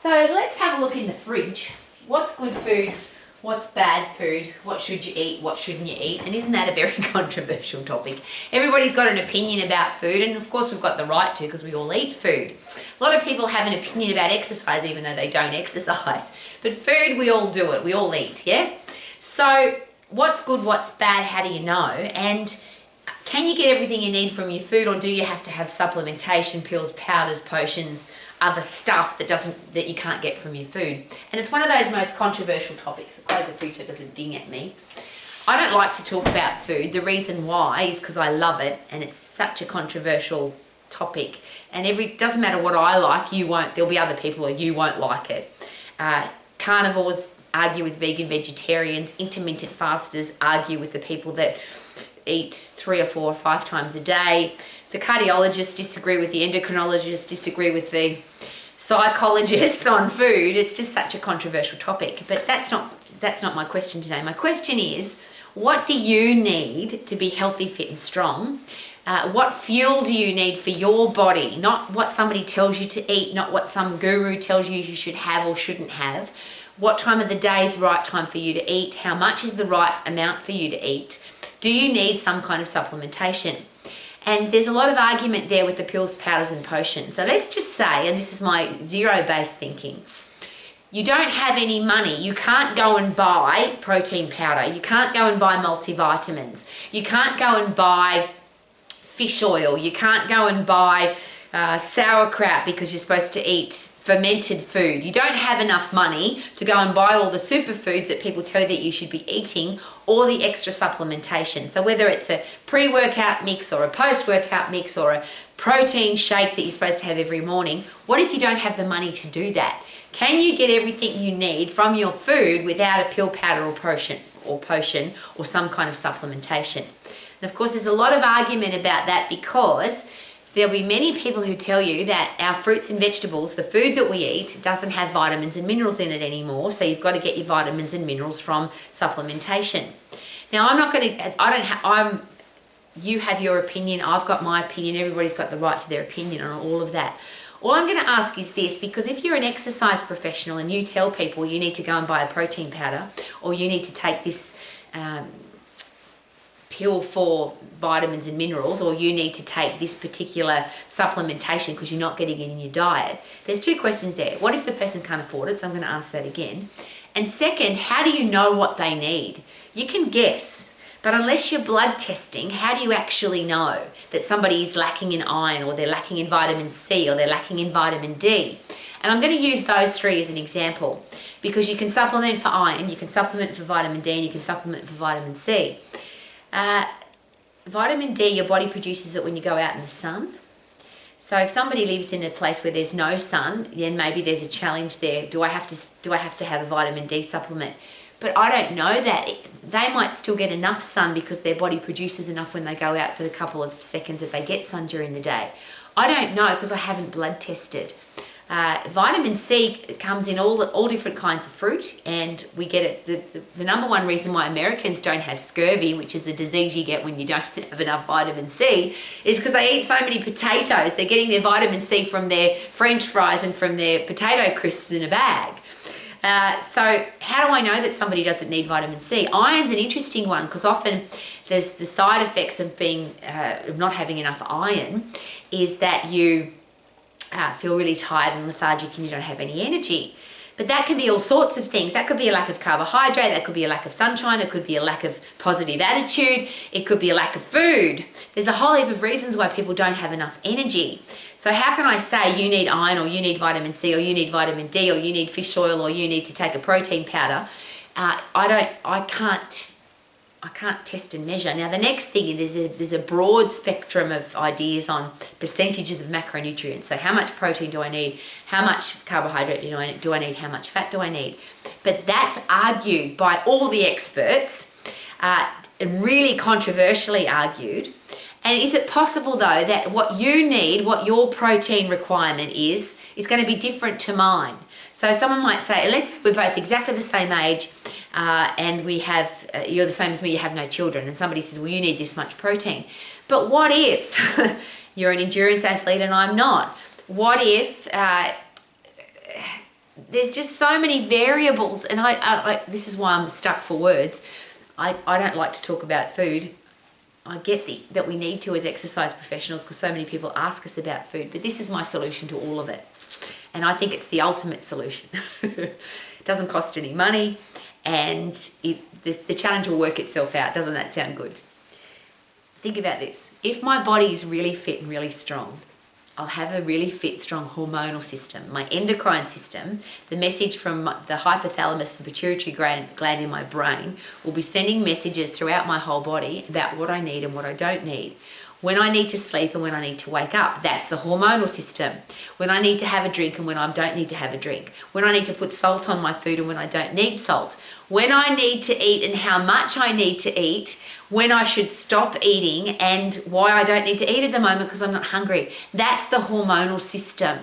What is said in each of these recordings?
So let's have a look in the fridge. What's good food? What's bad food? What should you eat? What shouldn't you eat? And isn't that a very controversial topic? Everybody's got an opinion about food, and of course we've got the right to because we all eat food. A lot of people have an opinion about exercise even though they don't exercise. But food, we all do it. We all eat, yeah? So what's good, what's bad, how do you know? And can you get everything you need from your food, or do you have to have supplementation, pills, powders, potions, other stuff that you can't get from your food? And it's one of those most controversial topics. Close the fridge so it doesn't ding at me. I don't like to talk about food. The reason why is because I love it and it's such a controversial topic. And doesn't matter what I like, there'll be other people who you won't like it. Carnivores argue with vegan vegetarians. Intermittent fasters argue with the people that eat 3 or 4 or 5 times a day. The cardiologists disagree with the endocrinologists, disagree with the psychologists on food. It's just such a controversial topic. But that's not my question today. My question is, what do you need to be healthy, fit and strong? What fuel do you need for your body? Not what somebody tells you to eat, not what some guru tells you should have or shouldn't have. What time of the day is the right time for you to eat? How much is the right amount for you to eat? Do you need some kind of supplementation? And there's a lot of argument there with the pills, powders and potions. So let's just say, and this is my zero-based thinking, you don't have any money. You can't go and buy protein powder. You can't go and buy multivitamins. You can't go and buy fish oil. You can't go and buy sauerkraut because you're supposed to eat fermented food. You don't have enough money to go and buy all the superfoods that people tell you that you should be eating, or the extra supplementation. So whether it's a pre-workout mix or a post-workout mix or a protein shake that you're supposed to have every morning, what if you don't have the money to do that? Can you get everything you need from your food without a pill, powder or potion or some kind of supplementation? And of course there's a lot of argument about that, because there'll be many people who tell you that our fruits and vegetables, the food that we eat, doesn't have vitamins and minerals in it anymore. So you've got to get your vitamins and minerals from supplementation. Now, you have your opinion, I've got my opinion, everybody's got the right to their opinion on all of that. All I'm going to ask is this, because if you're an exercise professional and you tell people you need to go and buy a protein powder, or you need to take this pill for vitamins and minerals, or you need to take this particular supplementation because you're not getting it in your diet, there's 2 questions there. What if the person can't afford it? So I'm going to ask that again. And second, how do you know what they need? You can guess, but unless you're blood testing, how do you actually know that somebody is lacking in iron, or they're lacking in vitamin C, or they're lacking in vitamin D? And I'm going to use those 3 as an example, because you can supplement for iron, you can supplement for vitamin D, and you can supplement for vitamin C. Vitamin D, your body produces it when you go out in the sun. So if somebody lives in a place where there's no sun, then maybe there's a challenge there. Do I have to have a vitamin D supplement? But I don't know that. They might still get enough sun because their body produces enough when they go out for the couple of seconds that they get sun during the day. I don't know because I haven't blood tested. Vitamin C comes in all different kinds of fruit, and we get it. The number one reason why Americans don't have scurvy, which is a disease you get when you don't have enough vitamin C, is because they eat so many potatoes. They're getting their vitamin C from their French fries and from their potato crisps in a bag. So how do I know that somebody doesn't need vitamin C? Iron's an interesting one, because often there's the side effects of of not having enough iron is that you feel really tired and lethargic and you don't have any energy. But that can be all sorts of things. That could be a lack of carbohydrate, that could be a lack of sunshine, it could be a lack of positive attitude, it could be a lack of food. There's a whole heap of reasons why people don't have enough energy. So how can I say you need iron, or you need vitamin C, or you need vitamin D, or you need fish oil, or you need to take a protein powder? I can't test and measure. Now the next thing is there's a broad spectrum of ideas on percentages of macronutrients. So how much protein do I need? How much carbohydrate do I need? How much fat do I need? But that's argued by all the experts, and really controversially argued. And is it possible though that what you need, what your protein requirement is going to be different to mine? So someone might say, let's say we're both exactly the same age, and we have, you're the same as me, you have no children, and somebody says, well, you need this much protein. But what if you're an endurance athlete and I'm not? What if there's just so many variables, and this is why I'm stuck for words. I don't like to talk about food. I get that we need to as exercise professionals because so many people ask us about food, but this is my solution to all of it. And I think it's the ultimate solution. It doesn't cost any money, and the challenge will work itself out. Doesn't that sound good? Think about this. If my body is really fit and really strong, I'll have a really fit, strong hormonal system. My endocrine system, the message from the hypothalamus and pituitary gland in my brain, will be sending messages throughout my whole body about what I need and what I don't need. When I need to sleep and when I need to wake up, that's the hormonal system. When I need to have a drink and when I don't need to have a drink. When I need to put salt on my food and when I don't need salt. When I need to eat and how much I need to eat. When I should stop eating and why I don't need to eat at the moment because I'm not hungry. That's the hormonal system.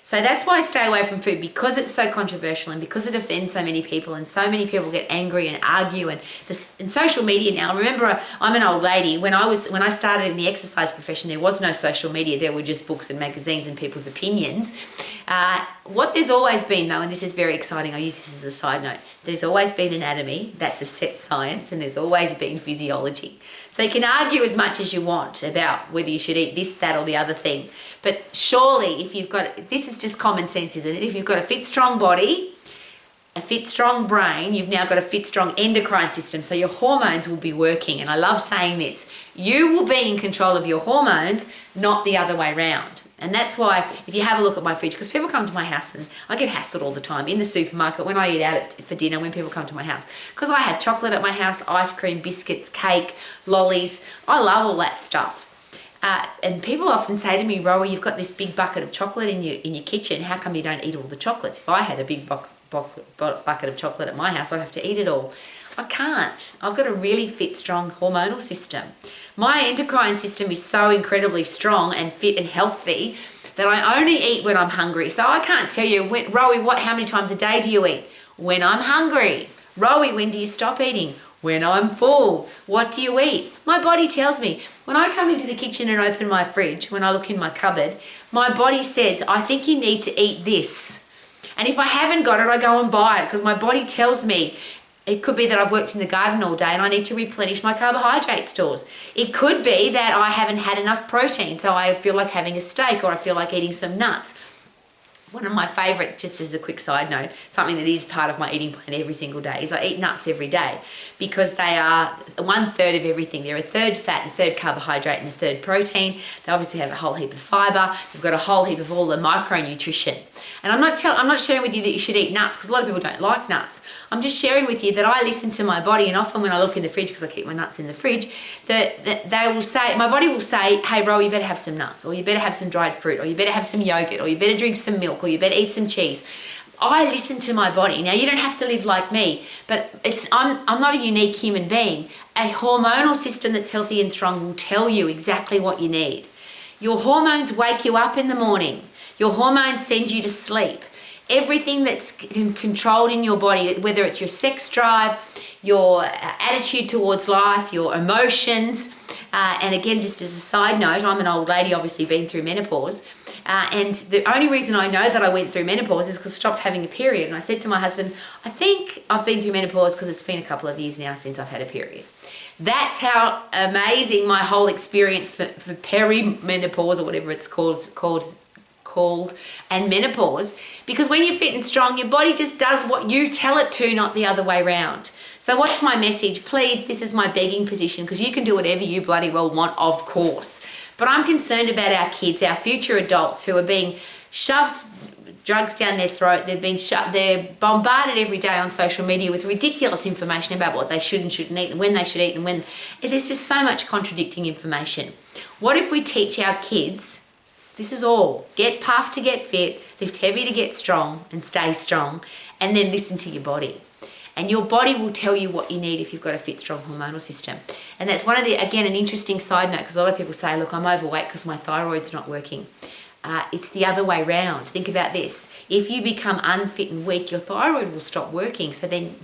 So that's why I stay away from food, because it's so controversial and because it offends so many people and so many people get angry and argue and social media now. Remember, I'm an old lady. When I started in the exercise profession, there was no social media. There were just books and magazines and people's opinions. What there's always been, though, and this is very exciting, I use this as a side note, there's always been anatomy, that's a set science, and there's always been physiology. So you can argue as much as you want about whether you should eat this, that, or the other thing. But surely, if you've got, this is just common sense, isn't it? If you've got a fit, strong body, a fit, strong brain, you've now got a fit, strong endocrine system, so your hormones will be working. And I love saying this, you will be in control of your hormones, not the other way around. And that's why, if you have a look at my fridge, because people come to my house and I get hassled all the time in the supermarket, when I eat out for dinner, when people come to my house, because I have chocolate at my house, ice cream, biscuits, cake, lollies. I love all that stuff. And people often say to me, Rowie, you've got this big bucket of chocolate in your kitchen. How come you don't eat all the chocolates? If I had a big bucket of chocolate at my house, I'd have to eat it all. I can't. I've got a really fit, strong hormonal system. My endocrine system is so incredibly strong and fit and healthy that I only eat when I'm hungry. So I can't tell you, Rowie, how many times a day do you eat? When I'm hungry. Rowie, when do you stop eating? When I'm full. What do you eat? My body tells me. When I come into the kitchen and open my fridge, when I look in my cupboard, my body says, I think you need to eat this. And if I haven't got it, I go and buy it because my body tells me. It could be that I've worked in the garden all day and I need to replenish my carbohydrate stores. It could be that I haven't had enough protein, so I feel like having a steak or I feel like eating some nuts. One of my favourite, just as a quick side note, something that is part of my eating plan every single day is I eat nuts every day because they are 1/3 of everything. They're a third fat, a third carbohydrate and a third protein. They obviously have a whole heap of fibre. They've got a whole heap of all the micronutrition. And I'm not sharing with you that you should eat nuts because a lot of people don't like nuts. I'm just sharing with you that I listen to my body, and often when I look in the fridge, because I keep my nuts in the fridge, that they will say, my body will say, hey, Ro, you better have some nuts, or you better have some dried fruit, or you better have some yogurt, or you better drink some milk, or you better eat some cheese. I listen to my body. Now, you don't have to live like me, but I'm not a unique human being. A hormonal system that's healthy and strong will tell you exactly what you need. Your hormones wake you up in the morning. Your hormones send you to sleep. Everything that's controlled in your body, whether it's your sex drive, your attitude towards life, your emotions, and again, just as a side note, I'm an old lady, obviously been through menopause, and the only reason I know that I went through menopause is because I stopped having a period. And I said to my husband, I think I've been through menopause because it's been a couple of years now since I've had a period. That's how amazing my whole experience for perimenopause, or whatever it's called, and menopause, because when you're fit and strong, your body just does what you tell it to, not the other way around. So what's my message? Please, this is my begging position, because you can do whatever you bloody well want, of course. But I'm concerned about our kids, our future adults, who are being shoved drugs down their throat. They're bombarded every day on social media with ridiculous information about what they should and shouldn't eat, and when they should eat, and when. There's just so much contradicting information. What if we teach our kids, this is all, get puffed to get fit, lift heavy to get strong and stay strong, and then listen to your body. And your body will tell you what you need if you've got a fit, strong hormonal system. And that's one of the, again, an interesting side note, because a lot of people say, look, I'm overweight because my thyroid's not working. It's the other way round. Think about this. If you become unfit and weak, your thyroid will stop working. So then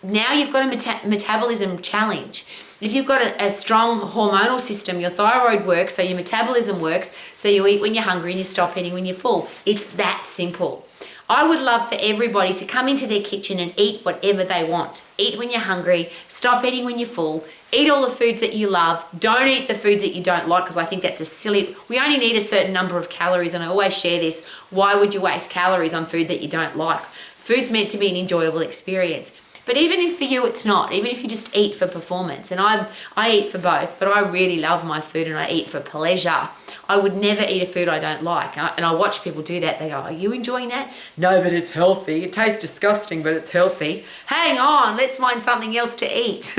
now you've got a metabolism challenge. If you've got a strong hormonal system, your thyroid works, so your metabolism works, so you eat when you're hungry and you stop eating when you're full. It's that simple. I would love for everybody to come into their kitchen and eat whatever they want. Eat when you're hungry, stop eating when you're full, eat all the foods that you love, don't eat the foods that you don't like, because I think that's we only need a certain number of calories, and I always share this. Why would you waste calories on food that you don't like? Food's meant to be an enjoyable experience. But even if for you it's not, even if you just eat for performance, and I eat for both, but I really love my food and I eat for pleasure. I would never eat a food I don't like. And I watch people do that. They go, are you enjoying that? No, but it's healthy. It tastes disgusting, but it's healthy. Hang on, let's find something else to eat.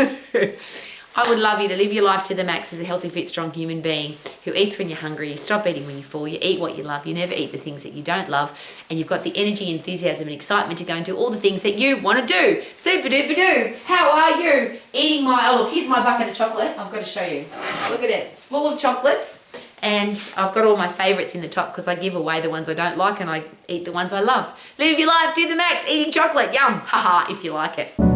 I would love you to live your life to the max as a healthy, fit, strong human being who eats when you're hungry, you stop eating when you're full, you eat what you love, you never eat the things that you don't love, and you've got the energy, enthusiasm, and excitement to go and do all the things that you want to do. Super duper doo. How are you? Eating look, here's my bucket of chocolate. I've got to show you. Look at it. It's full of chocolates, and I've got all my favourites in the top because I give away the ones I don't like and I eat the ones I love. Live your life to the max, eating chocolate. Yum. Haha, if you like it.